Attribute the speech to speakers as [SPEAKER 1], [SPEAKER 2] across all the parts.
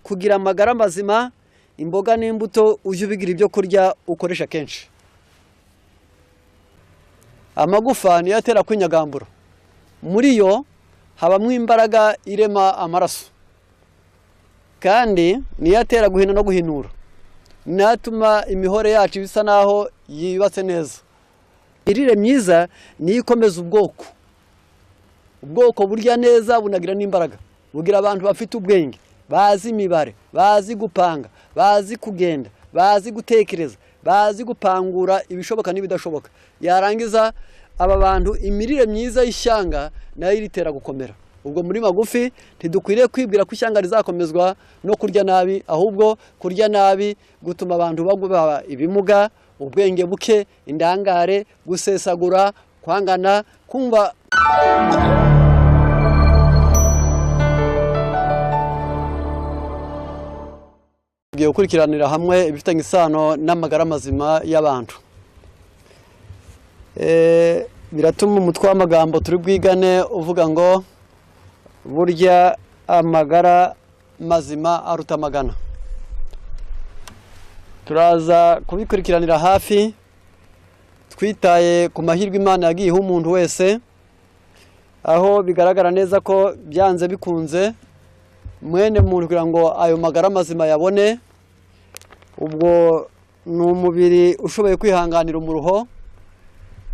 [SPEAKER 1] kugira amagara mazima imboga n'imbuto uje ubigira ibyo kurya ukoresha kenshi. Amagufa niyo atera kwinyagambura, muri yo habamwe imbaraga irema amaraso, kandi niyo atera guhina no guhinura, natuma imihore yacu bisa naho yibatse neza. Irire myiza niyo ikomeza ubwoko burya neza bunagira n'imbaraga, bugira abantu bafite ubwenge, bazi imibare, bazi gupanga, bazi kugenda, bazi gutekereza, bazi gupangura ibishoboka n'ibidashoboka. Yarangiza aba bantu imirire myiza y'ishyanga nayo iritera gukomera. Ubwo muri magufi ntidukwiriye kwibwira ko ishyanga rizakomezwa no kurya nabi, ahubwo kurya nabi gutuma abantu bagwa ibimuga, ubwenge buke, indangare, gusesagura, kwangana, kumva. Tugiye gukurikiranira hamwe ibifitanye isano n'amagara mazima y'abantu. Biratuma umutwe w'amagambo turi bwigane uvuga ngo burya amagara mazima aruta amagana. Turaza kubikurikiranira hafi twitaye ku mahirwe Imana yagiye umuntu wese, aho bigaragara neza ko byanze bikunze mwene muntu kugira ngo ayo magara mazima yabone. Ubwo ni umubiri ushoboye kwihanganira umuruho,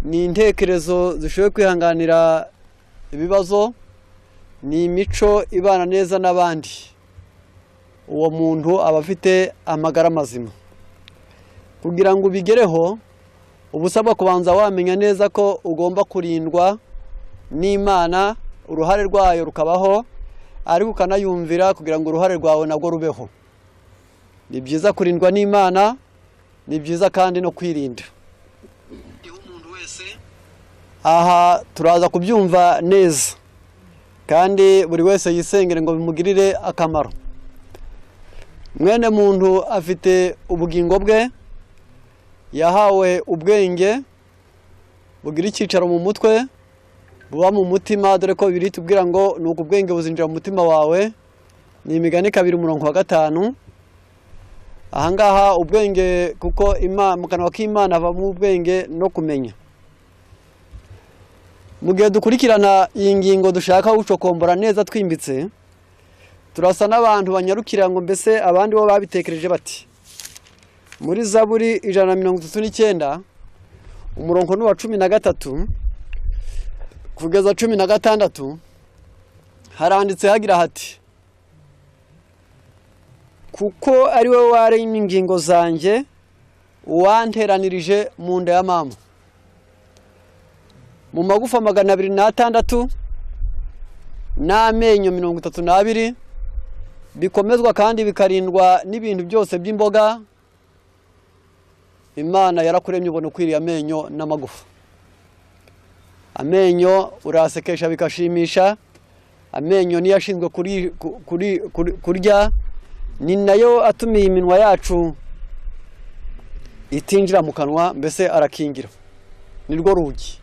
[SPEAKER 1] ni intekerezo zishoboye kwihanganira ibibazo, ni imico ibana neza n'abandi. Uwo muntu aba afite amagara mazima. Kugira ngo ubigereho ubusabwa kubanza wamenya neza ko ugomba kurindwa n'Imana, uruhare rwayo rukabaho, ariko ukanayumvira kugira ngo uruhare rwawe nabwo rubeho. Ni byiza kurindwa n'Imana, ni byiza kandi no kwirinda. Aha turaza kubyumva neza, kandi buri wese yisengere ngo bimugirire akamaro. Mwene muntu afite ubugingo bwe, yahawe ubwenge bugira icyicaro mu mutwe, buba mu mutima, dore ko biri tubwira ngo nuko ubwenge buzinjira mu mutima wawe. Ni Imigani 2:5. Ahangaha ubwenge, kuko mu kanwa k'Imana havamo ubwenge no kumenya. Mu gihe dukurikirana iyi ngingo dushaka gucokombora neza twimbitse, turasa n'abantu banyarukira ngo mbese abandi bo babitekereje bati. Muri Zaburi 139 umurongo wa 13 kugeza 16 haranditse hagira hati: kuko ari we waremye ingingo zanjye, wanteranirije mu nda ya mama. Mu magufa 206 n'amenyo 32 bikomezwa kandi bikarindwa n'ibintu byose by'imboga, Imana yarakuremye ubona ukwiriye amenyo n'amagufa. Amenyo urasekesha bikashimisha, amenyo niyo ashinzwe kurya, ni nayo atumiye iminwa yacu itinjira mu kanwa, mbese arakingira, nirwo rugi.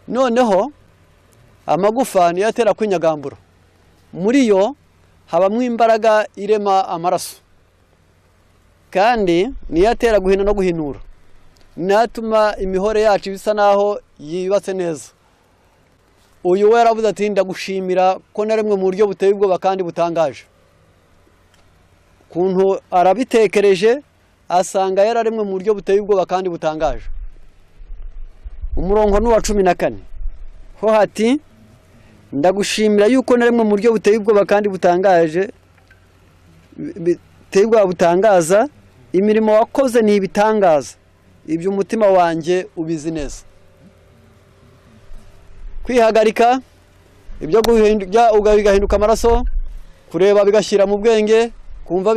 [SPEAKER 1] Noneho amagufa niyo atera kwinyagambura, muri yo habamwe imbaraga irema amaraso, kandi niyo atera guhina no guhinura, natuma imihore yacu bisa naho yibatse neza. Uyu we yaravuze ati ndagushimira ko naremwe mu buryo buteye ubwoba kandi butangaje. Kuntu arabitekereje asanga yararemwe mu buryo buteye ubwoba kandi butangaje. Umurongo wa 14 ho hati: ndagushimira yuko naremwe mu buryo buteye ubwoba kandi butangaje, biteye ubwoba butangaza, imirimo wakoze ni ibitangaza, ibyo umutima wanjye ubizi neza. Kwihagarika, ibyo bigahinduka amaraso, kureba bigashyira mu bwenge, kumva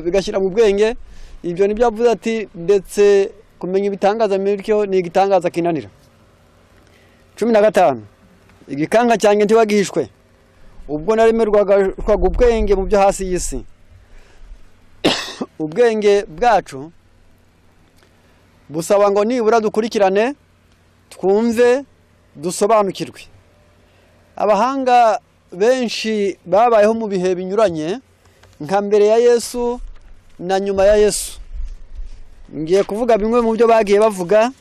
[SPEAKER 1] bigashyira mu bwenge, ibyo nibyo avuze ati ndetse kumenya ibitangaza bityo ni igitangaza kinanira. 15 igikanga cyanjye ntiwagihishwe, ubwo naremerwaga ubwenge mu byo hasi y'isi. Ubwenge bwacu busaba ngo nibura dukurikirane, twumve, dusobanukirwe. Abahanga benshi babayeho mu bihe binyuranye nka mbere ya Yesu na nyuma ya Yesu. Ngiye kuvuga bimwe mu byo bagiye bavuga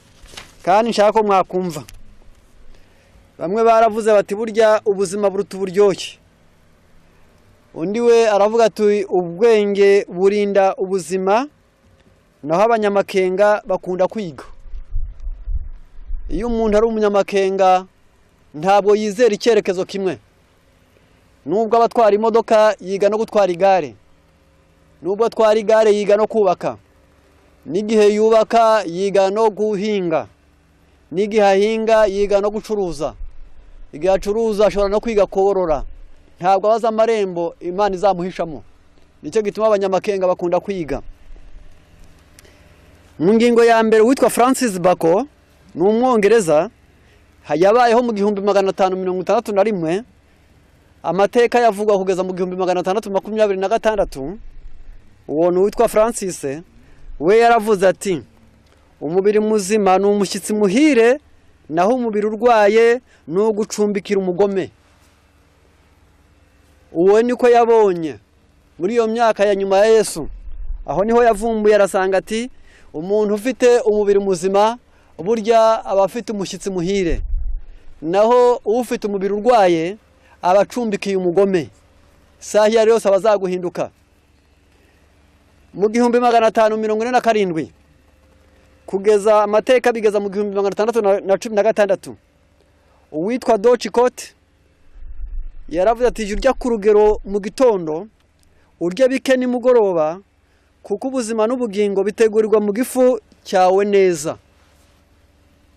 [SPEAKER 1] kandi nshaka ko mwakumva. Bamwe baravuze bati burya ubuzima buruta uburyohe. Undi we aravuga ati ubwenge burinda ubuzima, naho abanyamakenga bakunda kwiga. Iyo umuntu ari umunyamakenga ntabwo yizera icyerekezo kimwe. Nubwo abatwara imodoka yiga no gutwara igare, nubwo atwara igare yiga no kubaka, n'igihe yubaka yiga no guhinga, n'igihe ahinga yiga no gucuruza, igihe acuruza ashobora no kwiga korora. Ntabwo abaza amarembo Imana izamuhishamo. Nicyo gituma abanyamakenga bakunda kwiga. Mu ngingo ya mbere witwa Francis Bacon ni umwongereza, yabayeho mu 1561. Amateka yavugwa kugeza mu 1626. Uwo ni witwa Francis, we yaravuze ati umubiri muzima ni umushyitsi muhire, naho umubiri urwaye ni ugucumbikira umugome. Uwo niko yabonye muri iyo myaka ya nyuma ya Yesu. Aho niho yavumbuye arasanga ati umuntu ufite umubiri muzima burya aba afite umushyitsi muhire, naho ufite umubiri urwaye aba acumbikiye umugome. Sahi yari yose abazaguhinduka. Mu 1547 kugeza amateka bigeza mu 1616, uwitwa Dochicott yaravuze ati urya ku rugero mu gitondo, urya bike nimugoroba, kuko ubuzima n'ubugingo bitegurirwa mu gifu cyawe neza.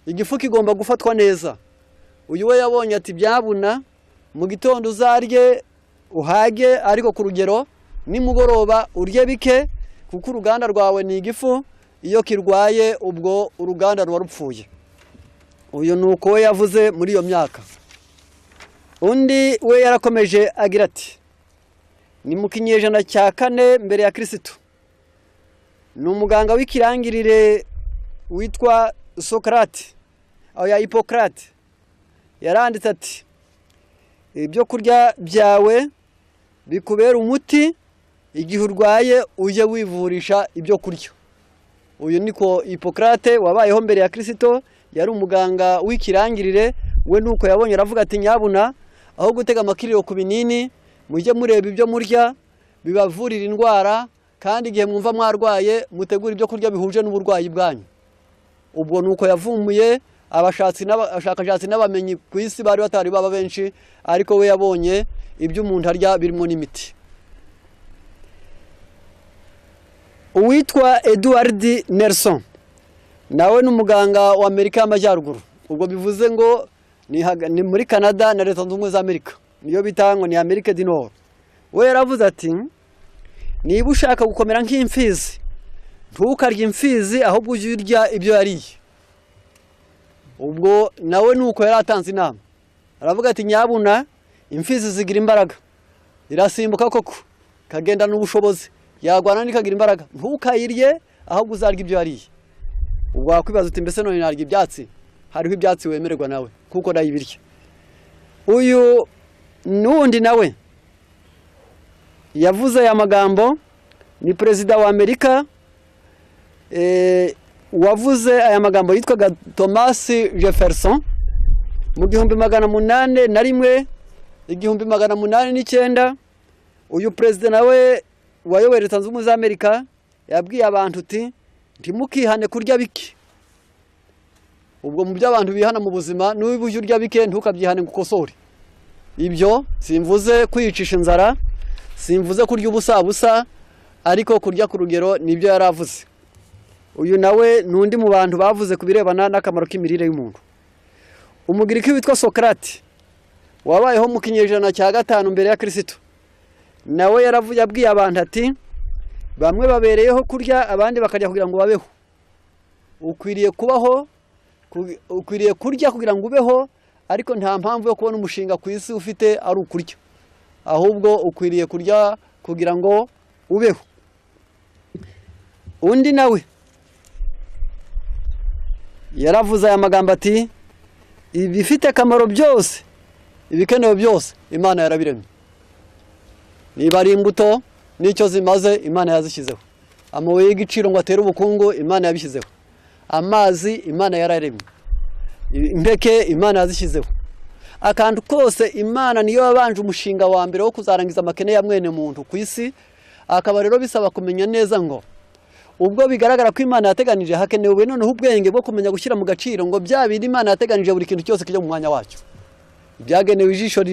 [SPEAKER 1] Igifu kigomba gufatwa neza. Uyu we yabonye ati byabuna mu gitondo uzarye uhage, ariko ku rugero nimugoroba urye bike, kuko uruganda rwawe ni igifu, iyo kirwaye ubwo uruganda ruba rupfuye. Uyu nuko we yavuze muri iyo myaka. Undi we yarakomeje agira ati ni mu kinyejana cya 4 mbere ya Kristo. Ni umuganga w'ikirangirire witwa Socrate aho ya Hippocrate. Yaranditse ati ibyo kurya byawe bikubera umuti, igihe urwaye uje wivurisha ibyo kurya. Uyu niko Hippocrate wabayeho mbere ya Kristo, yari umuganga w'ikirangirire. We nuko yabonye aravuga ati nyabuna aho gutega amakiriro ku binini, mujye mureba ibyo murya bibavurira indwara, kandi igihe mwumva mwarwaye mutegura ibyo kurya bihuje n'uburwayi bwanyu. Ubwo nuko yavumuye abashakashatsi n'abamenyi ku isi bari batari baba benshi, ariko we yabonye ibyo umuntu arya birimo n'imiti. Uwitwa Edward Nelson nawe n'umuganga wa Amerika y'Amajyaruguru. Ubwo bivuze ngo ni muri Canada na Leta Zunze Ubumwe za Amerika, niyo bita ngo ni Amerika du Nord. We yaravuze ati niba ushaka gukomera nk'imfizi, ntukarye imfizi, ahubwo ujye urya ibyo yariye. Ubwo nawe nuko yaratanze inama, aravuga ati nyabuna imfizi zigira imbaraga, irasimbuka koko kagenda n'ubushobozi, yagwana n'ikagira imbaraga, ntukayirye ahubwo uzarya ibyo yariye. Ubwo wakwibaza uti mbese none narya ibyatsi? Hariho ibyatsi wemererwa nawe kuko ndayibirya. Uyu nundi nawe yavuze aya magambo ni perezida wa Amerika, wavuze aya magambo yitwaga Thomas Jefferson mu 1801 1809. Uyu perezida nawe wayoboye Leta Zunze Ubumwe za Amerika yabwiye abantu uti ntimukihane kurya bike. Ubwo mu byo abantu bihana mu buzima, n'ubu urya bike ntukabyihane gukosore. Ibyo simvuze kwiyicisha inzara, simvuze kurya ubusa, ariko kurya ku rugero nibyo yaravuze. Uyu nawe nundi mu bantu bavuze kubirebana n'akamaro k'imirire y'umuntu. Umugiriki witwa Socrate wabayeho mu kinyejana cya 5 mbere ya Kristo, nawe yaravuye abwiye abantu ati bamwe babereyeho kurya, abandi bakajya kugira ngo babeho. Ukwiriye kubaho, ukwiriye kurya kugira ngo ubeho, ariko nta mpamvu yo kubona umushinga ku isi ufite ari ukurya, ahubwo ukwiriye kurya kugira ngo ubeho. Undi nawe yaravuze aya magambo ati ibifite akamaro byose ibikenewe byose Imana yarabiremye. Niba ari imbuto n'icyo zimaze Imana yazishyizeho. Amabuye y'igiciro ngo atere ubukungu Imana yabishyizeho. Amazi Imana yararemye. Impeke Imana yazishyizeho. Akantu kose Imana niyo yabanje umushinga wa mbere wo kuzarangiza amakene ya mwene muntu ku isi. Akaba rero bisaba kumenya neza ngo ubwo bigaragara ko Imana yateganije hakenewe noneho ubwenge bwo kumenya gushyira mu gaciro ngo bya bindi Imana yateganije buri kintu cyose kijya mu mwanya wacyo. Ibyagenewe ijisho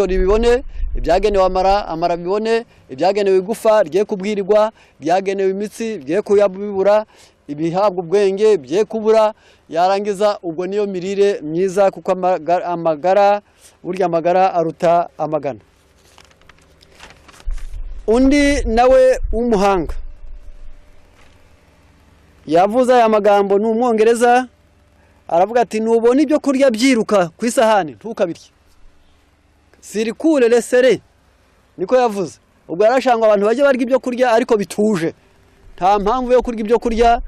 [SPEAKER 1] ribibone, ibyagenewe amara bibone, ibyagenewe igufa rye kubwirirwa, ibyagenewe imitsi rye kuyabibura, ibihabwa ubwenge bye kubura. Yarangiza ubwo niyo mirire myiza, kuko burya amagara aruta amagana. Undi nawe w'umuhanga yavuze aya magambo, ni Umwongereza. Aravuga ati nubona ibyo kurya byiruka ku isahani ntukabirye. Sirikure lesere, niko yavuze. Ubwo yarashanga abantu bajye barya ibyo kurya ariko bituje. Nta mpamvu yo kurya ibyo kurya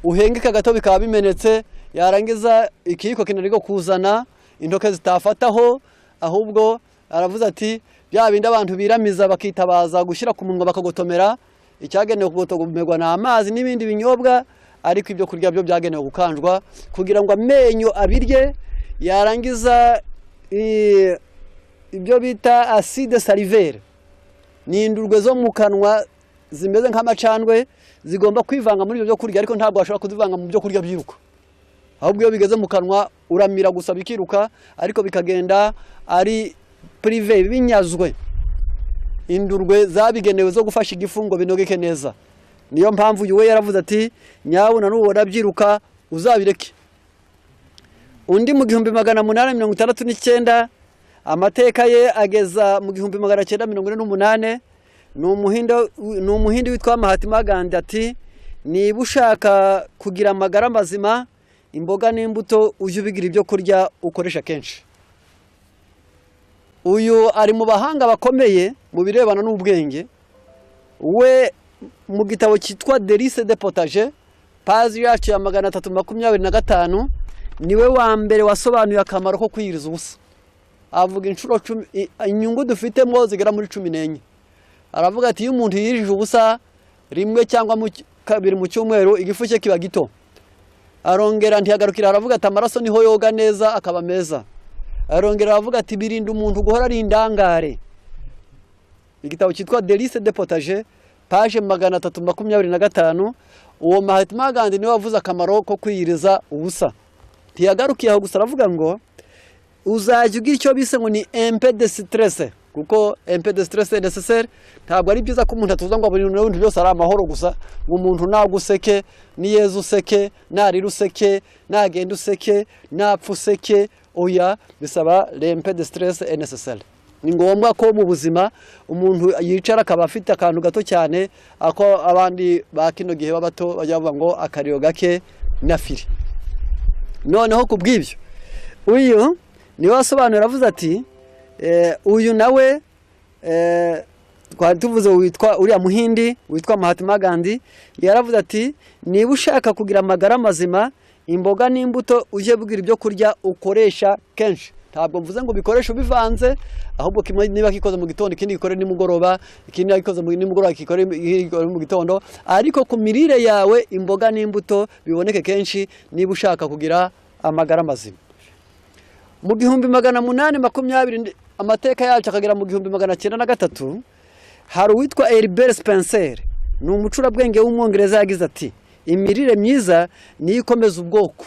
[SPEAKER 1] uhengeka gato bikaba bimenetse, yarangiza ikiyiko kinariko kuzana intoke zitafataho. Ahubwo aravuze ati bya bindi abantu biramiza bakitabaza gushyira ku munwa bakagotomera, icyagenewe kugotomerwa na amazi n'ibindi binyobwa, ariko ibyo kurya byo byagenewe gukanjwa kugira ngo amenyo abirye. Yarangiza ibyo bita acide salivaire, ni indurwe zo mu kanwa zimeze nk'amacandwe, zigomba kwivanga muri ibyo byo kurya, ariko ntabwo washobora kuzivanga mu byo kurya byiruka. Ahubwo iyo bigeze mu kanwa uramira gusa bikiruka, ariko bikagenda ari prive binyazwe. Indurwe zabigenewe zo gufasha igifu ngo binogeke neza. Niyo mpamvu yuwe yaravuze ati nyabuna nubona byiruka uzabireke. Undi mu 1869 amateka ye ageza mu 1948, ni umuhindi witwa Mahatma Gandhi. Ati niba ushaka kugira amagara mazima, imboga n'imbuto ujye ubigira ibyo kurya ukoresha kenshi. Uyu ari mu bahanga bakomeye mu birebana n'ubwenge. We mu gitabo cyitwa Delice de Potager, pazi yacu ya 325, niwe wa mbere wasobanuye akamaro ko kwiyiriza ubusa. Avuga inshuro 10 inyungu dufitemo zigera muri 14. Aravuga ati iyo umuntu yirije ubusa rimwe cyangwa kabiri mu cyumweru, igifu cye kiba gito. Arongera ntiyagarukira, aravuga ati amaraso niho yoga neza akaba meza. Arongera aravuga ati birinda umuntu guhora ari indangare. Igitabo cyitwa Delice de Potager, page 325. Uwo Mahatma Gandhi niwe wavuze akamaro ko kwiyiriza ubusa. Ntiyagarukiye aho gusa, aravuga ngo uzajya ugira icyo bise ngo ni un peu de stress, kuko un peu de stress est nécessaire. Ntabwo ari byiza ko umuntu atuza ngo ibintu byose ari amahoro gusa, ngo umuntu naguseke, ni Yezu useke, narira useke, nagenda useke, napfa useke. Oya, bisaba un peu de stress est nécessaire. Ni ngombwa ko mu buzima umuntu yicara akaba afite akantu gato cyane, ako abandi bakino gihe babato bajya bavuga ngo akariyo gake nafiri. Noneho kubw'ibyo uyu niwe wasobanura, avuze ati uyu nawe twari tuvuze witwa uriya muhindi witwa Mahatma Gandhi. Yaravuze ati niba ushaka kugira amagara mazima, imboga n'imbuto ujye bwira ibyo kurya ukoresha kenshi. Ntabwo mvuze ngo bikoreshe ubivanze, ahubwo kimwe niba kikoze mu gitondo ikindi gikore nimugoroba, ikindi gikoze mu nimugoroba kikore mu gitondo, ariko ku mirire yawe imboga n'imbuto biboneke kenshi niba ushaka kugira amagara mazima. Mu 1820 amateka yacu akagera mu 1903, hari uwitwa Herbert Spencer, ni umucurabwenge w'Umwongereza. Yagize ati imirire myiza niyo ikomeza ubwoko.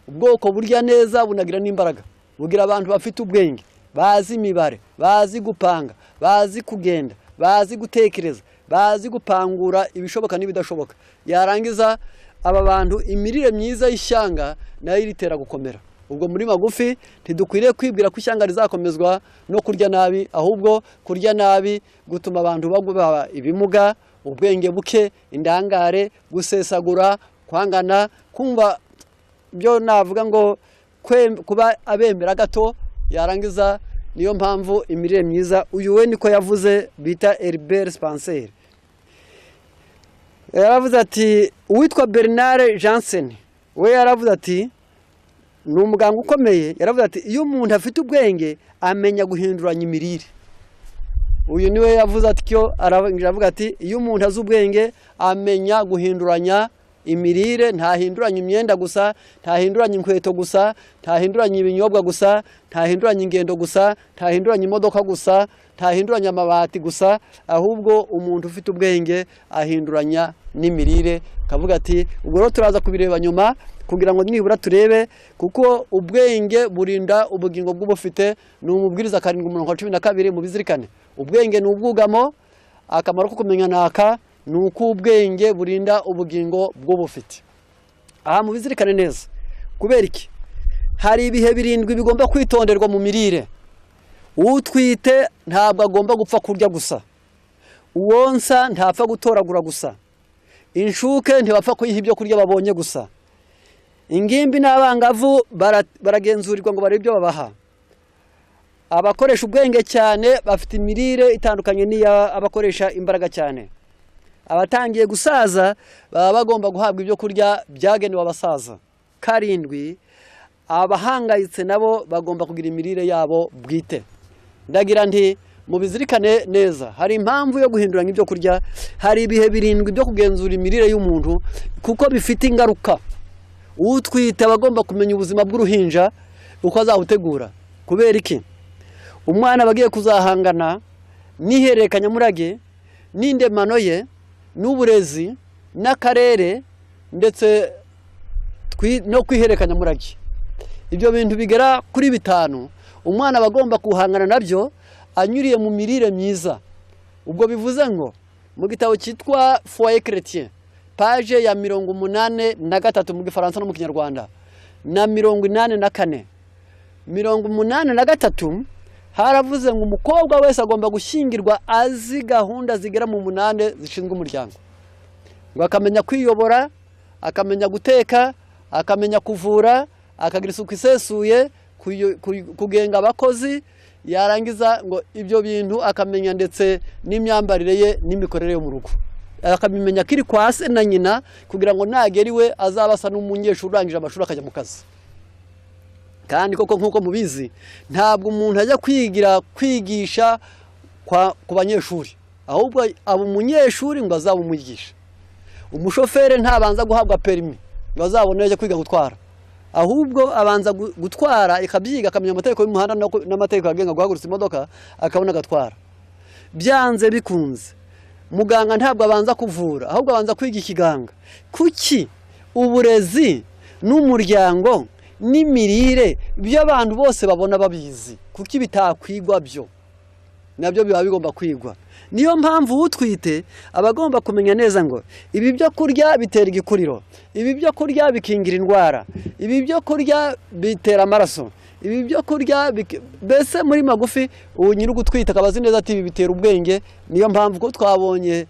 [SPEAKER 1] Ubwoko burya neza bunagira n'imbaraga, bugira abantu bafite ubwenge, bazi imibare, bazi gupanga, bazi kugenda, bazi gutekereza, bazi gupangura ibishoboka n'ibidashoboka. Yarangiza aba bantu imirire myiza y'ishyanga nayo iritera gukomera. Ubwo muri magufi ntidukwiriye kwibwira ko ishyanga rizakomezwa no kurya nabi, ahubwo kurya nabi gutuma abantu bagwa ibimuga, ubwenge buke, indangare, gusesagura, kwangana, kumva byo navuga ngo kuba abemera gato. Yarangiza niyo mpamvu imirire myiza, uyu we niko yavuze, bita Herbert Spencer. Yaravuze ati uwitwa Bernard Jansen, we yaravuze ati ni umuganga ukomeye, yaravuze ati iyo umuntu afite ubwenge amenya guhinduranya imirire. Uyu niwe yavuze ati cyo aravuga ati iyo umuntu azi ubwenge amenya guhinduranya imirire, ntahinduranya imyenda gusa, ntahinduranya inkweto gusa, ntahinduranya ibinyobwa gusa, ntahinduranya ingendo gusa, ntahinduranya imodoka gusa, ntahinduranya amabati gusa, ahubwo umuntu ufite ubwenge ahinduranya n'imirire. Kavuga ati ubwo rero turaza kubireba nyuma kugira ngo nibura turebe, kuko ubwenge burinda ubugingo bw'ubufite. Ni umubwiriza 7:12 mu bizirikane. Ubwenge ni ubwugamo, akamaro ko kumenya naka ni uko ubwenge burinda ubugingo bw'ubufite. Aha mu bizirikane neza. Kubera iki? Hari ibihe birindwi bigomba kwitonderwa mu mirire. Utwite ntabwo agomba gupfa kurya gusa, uwonsa ntapfa gutoragura gusa, inshuke ntibapfa kuyiha ibyo kurya babonye gusa, ingimbi n'abangavu baragenzurirwa ngo barebe ibyo babaha. Abakoresha ubwenge cyane bafite imirire itandukanye n'iya abakoresha imbaraga cyane. Abatangiye gusaza baba bagomba guhabwa ibyo kurya byagenewe abasaza. 7, abahangayitse nabo bagomba kugira imirire yabo bwite. Ndagira nti mu bizirikane neza, hari impamvu yo guhinduranya ibyo kurya, hari ibihe birindwi byo kugenzura imirire y'umuntu kuko bifite ingaruka. Utwite abagomba kumenya ubuzima bw'uruhinja uko azabutegura. Kubera iki? Umwana bagiye kuzahangana n'ihererekanyamurage n'indemano ye n'uburezi n'akarere ndetse no kwihererekanyamurage. Ibyo bintu bigera kuri 5 umwana bagomba kuhangana nabyo anyuriye mu mirire myiza. Ubwo bivuze ngo mu gitabo cyitwa Foyer Chrétien page ya 83 mu Gifaransa no mu Kinyarwanda na 84 83 haravuze ngo umukobwa wese agomba gushyingirwa azi gahunda zigera mu 8 zishinzwe umuryango. Ngo akamenya kwiyobora, akamenya guteka, akamenya kuvura, akagira isuku isesuye, kugenga abakozi, yarangiza ngo ibyo bintu akamenya ndetse n'imyambarire ye n'imikorere yo mu rugo. Akamenya kiri kwa se na nyina kugira ngo nageriwe azabasa n'umunyeshuri urangije amashuri akajya mu kazi. Kandi koko nkuko mubizi ntabwo umuntu ajya kwigisha ku banyeshuri, ahubwo abo umunyeshuri ngo azaba umwigisha. Umushoferi ntabanza guhabwa permis ngo azabone kwiga gutwara, ahubwo abanza gutwara ikabyiga akamenya amategeko y'umuhanda n'amategeko agenga guhagurutsa imodoka akabona gatwara. Byanze bikunze muganga ntabwo abanza kuvura, ahubwo abanza kwiga ikiganga. Kuki uburezi n'umuryango n'imirire by'abantu bose babona babizi, kuki bitakwigwa byo nabyo biba bigomba kwigwa. Niyo mpamvu utwite abagomba kumenya neza ngo ibi byo kurya bitera igikuriro, ibi byo kurya bikingira indwara, ibi byo kurya bitera amaraso, ibi byo kurya bese muri magufi nyiri gutwita akabazi neza ati ibi bitera ubwenge. Niyo mpamvu ko twabonye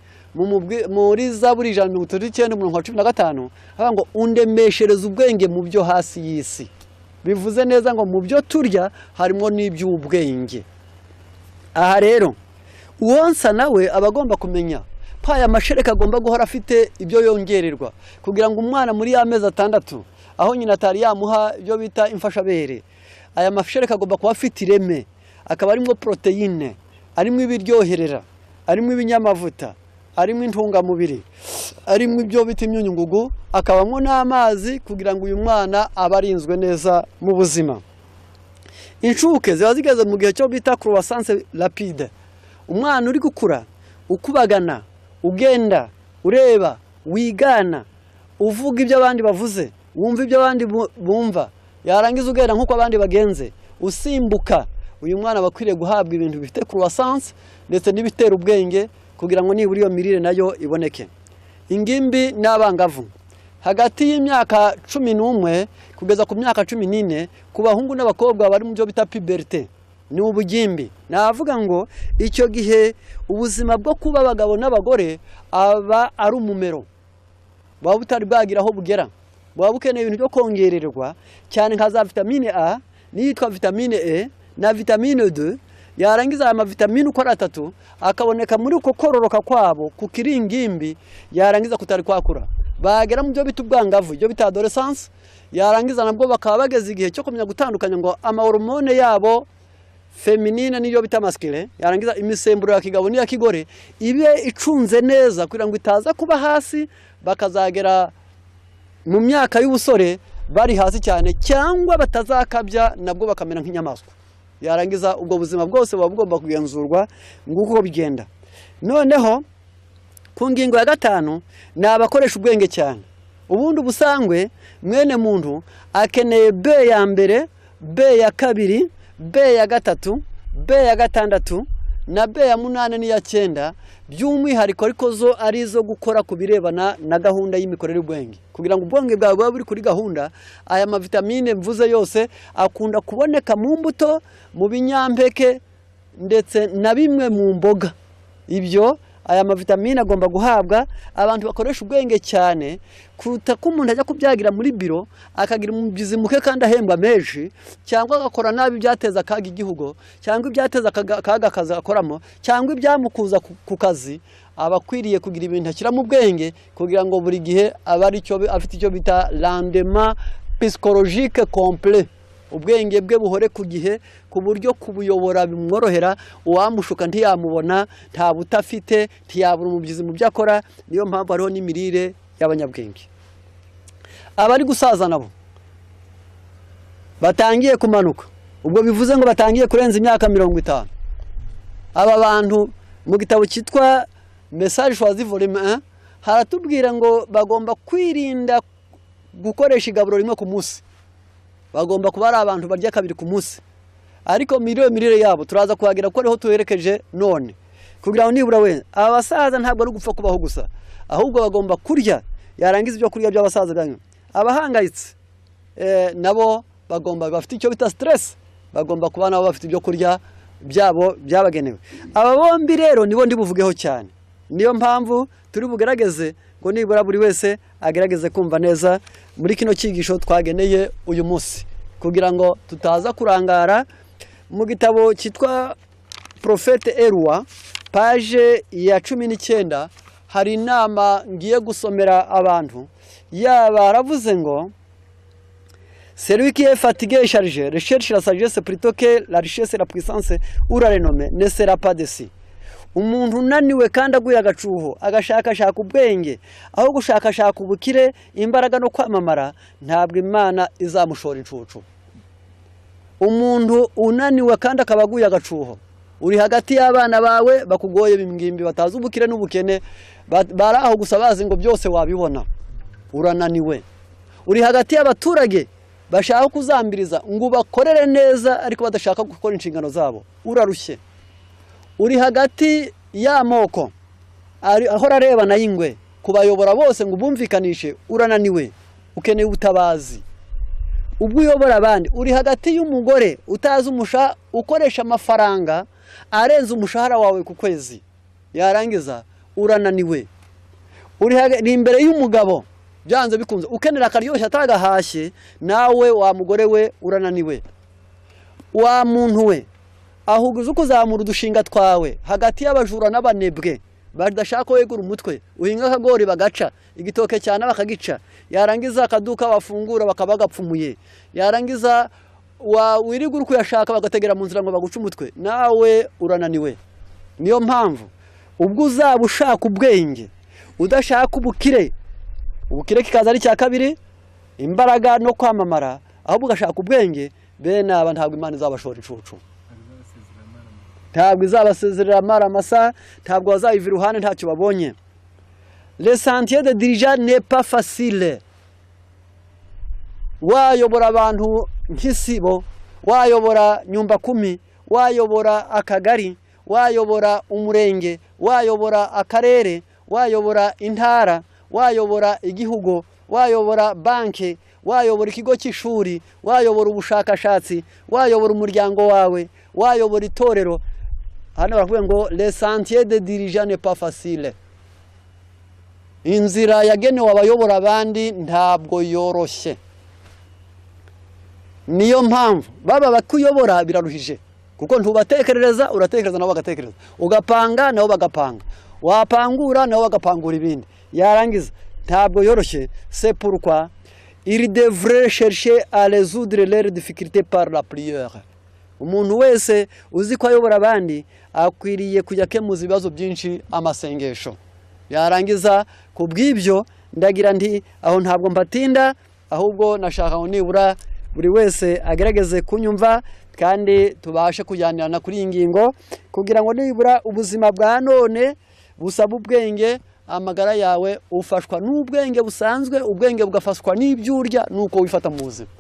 [SPEAKER 1] muri Zaburi 139:15 haba ngo undemeshereza ubwenge mu byo hasi y'isi. Bivuze neza ngo mu byo turya harimo n'iby'ubwenge. Aha rero uwonsa nawe abagomba kumenya paya amashereka agomba guhora afite ibyo yongererwa kugira ngo umwana muri y'amezi 6 aho nyina atari yamuha ibyo bita imfashabere, aya mashereka agomba kuba afite ireme, akaba arimo proteine, arimo ibiryoherera, arimo ibinyamavuta, arimo intungamubiri, arimo ibyo bita imyunyungugu, akabamo n'amazi kugira ngo uyu mwana abarinzwe neza mu buzima. Inshuke ziba zigeze mu gihe cyo bita croissance rapide. Umwana uri gukura ukubagana, ugenda, ureba, wigana, uvuga ibyo abandi bavuze, wumva ibyo abandi bumva, yarangiza ugenda nkuko abandi bagenze, usimbuka. Uyu mwana bakwiriye guhabwa ibintu bifite croissance ndetse n'ibitera ubwenge kugira ngo nibura iyo mirire nayo iboneke. Ingimbi n'abangavu hagati y'imyaka 11 kugeza ku myaka 14 ku bahungu n'abakobwa bari mu byo bita puberté ni ubugimbi. Navuga ngo icyo gihe ubuzima bwo kuba abagabo n'abagore aba ari umumero, baba butari bwagira aho bugera, baba bukeneye ibintu byo kongererwa cyane nka za vitamine A niyitwa vitamine E na vitamine 2. Yarangiza aya mavitamine uko ari 3 akaboneka muri uko kororoka kwabo ku kiringimbi, yarangiza kutari kwakura bagera mu byo bita ubwangavu, ibyo bita adolescence, yarangiza nabwo bakaba bageze igihe cyo kumenya gutandukanya ngo amahormone yabo feminine niyo bita masculine, yarangiza imisemburo ya kigabo n'iya kigore ibe icunze neza kugira ngo itaza kuba hasi bakazagera mu myaka y'ubusore bari hasi cyane, cyangwa batazakabya nabwo bakamera nk'inyamaswa. Yarangiza ubwo buzima bwose buba bugomba kugenzurwa nguko bigenda. Noneho ku ngingo ya 5 ni abakoresha ubwenge cyane. Ubundi busangwe mwene muntu akeneye B ya mbere, B ya kabiri, B ya 3, B ya 6 na B ya 8 n'iya 9, by'umwihariko ariko zo ari zo gukora ku birebana na gahunda y'imikorere y'ubwenge. Kugira ngo ubwenge bwawe buba buri kuri gahunda, aya mavitamine mvuze yose akunda kuboneka mu mbuto, mu binyampeke ndetse na bimwe mu mboga. Ibyo aya mavitamine agomba guhabwa abantu bakoresha ubwenge cyane, kuruta ko umuntu ajya kubyagira muri biro akagira umubyizi muke kandi ahembwa menshi, cyangwa agakora nabi byateza akaga igihugu, cyangwa ibyateza akaga akazi akoramo, cyangwa ibyamukuza ku kazi. Abakwiriye kugira ibintu akira mu bwenge kugira ngo buri gihe abari cyo afite icyo bita rendement psychologique complet. Ubwenge bwe buhore ku gihe ku buryo kubuyobora bimworohera, uwamushuka ntiyamubona, nta butafite, ntiyabura umubyizi mu byakora. Niyo mpamvu hariho n'imirire y'abanyabwenge. Abari gusaza nabo batangiye kumanuka, ubwo bivuze ngo batangiye kurenza imyaka 50. Aba bantu mu gitabo cyitwa Message choisi volume 1 haratubwira ngo bagomba kwirinda gukoresha igaburo rimwe ku munsi. Bagomba kuba ari abantu barya kabiri ku munsi. Ariko mirire yabo turaza kuhagira ko ariho tuherekeje none. Kugira ngo nibura we abasaza ntabwo ari gupfa kubaho gusa, ahubwo bagomba kurya. Yarangiza ibyo kurya by'abasaza ganyo. Abahangayitse nabo bagomba bafite icyo bita stress, bagomba kuba nabo bafite ibyo kurya byabo byabagenewe. Aba bombi rero nibo ndibuvugeho cyane. Niyo mpamvu turi bugerageze ngo nibura buri wese agerageze kumva neza muri kino cyigisho twageneye uyu munsi, kugira ngo tutaza kurangara. Mu gitabo cyitwa Prophète Eloi page ya 19 hari inama ngiye gusomera abantu. Yaba aravuze ngo celui qui est fatigué et chargé recherche la sagesse plutôt que la richesse et la puissance ou la renommée ne sera pas déçu. Umuntu unaniwe kandi aguye agacuho agashakashaka ubwenge aho gushakashaka ubukire, imbaraga no kwamamara, ntabwo Imana izamushora incucu. Umuntu unaniwe kandi akabaguye agacuho, uri hagati y'abana bawe bakugoye bimwimbi, batazi ubukire n'ubukene, baraho gusa bazi ngo byose wabibona, urananiwe. Uri hagati y'abaturage bashaka kuzambiriza ngo bakorere neza ariko badashaka gukora inshingano zabo, urarushye. Uri hagati y'amoko ahora areba na yingwe kubayobora bose ngo bumvikanishe, urananiwe, ukeneye ubutabazi. Ubwo uyobora abandi, uri hagati y'umugore utazi ukoresha amafaranga arenze umushahara wawe ku kwezi, yarangiza urananiwe. Uri imbere y'umugabo byanze bikunze ukenera akaryoshya atagahashye, nawe wa mugore we urananiwe. Wa muntu we ahubwo uzi kuzamura udushinga twawe hagati y'abajura n'abanebwe badashaka wegura umutwe, uhinga akagori bagaca, igitoke cyane bakagica, yarangiza akaduka bafungura bakabagapfumuye, yarangiza wirigura kuyashaka bagategera mu nzira ngo baguce umutwe, nawe urananiwe. Niyo mpamvu ubwo uzaba ushaka ubwenge udashaka ubukire, ubukire kikaza ari cya kabiri, imbaraga no kwamamara, ahubwo ugashaka ubwenge, bene aba ntabwo Imana izabashora incucu, ntabwo izabasezerera amasa, ntabwo bazayiva iruhande ntacyo babonye. Le sentier de dirigeant n'est pas facile. Wayobora abantu nk'isibo, wayobora nyumba 10, wayobora akagari, wayobora umurenge, wayobora akarere, wayobora intara, wayobora igihugu, wayobora banke, wayobora ikigo cy'ishuri, wayobora ubushakashatsi, wayobora umuryango wawe, wayobora itorero. Hano baravuga ngo le sentier de dirigeant n'est pas facile. Inzira yagenewe abayobora abandi ntabwo yoroshye. Niyo mpamvu baba bakuyobora biraruhije, kuko ntubatekerereza, uratekereza nabo bagatekereza, ugapanga nabo bagapanga, wapangura nabo bagapangura ibindi, yarangiza ntabwo yoroshye. C'est pourquoi il devrait chercher à résoudre leurs difficultés par la prière. Umuntu wese uzi ko ayobora abandi akwiriye kujya kemuza ibibazo byinshi amasengesho. Yarangiza kubw'ibyo ndagira nti aho ntabwo mbatinda, ahubwo nashaka ngo nibura buri wese agerageze kunyumva kandi tubashe kujyanirana kuri iyi ngingo kugira ngo nibura ubuzima bwa none busaba ubwenge, amagara yawe ufashwa n'ubwenge busanzwe, ubwenge bugafashwa n'ibyurya nuko wifata mu buzima.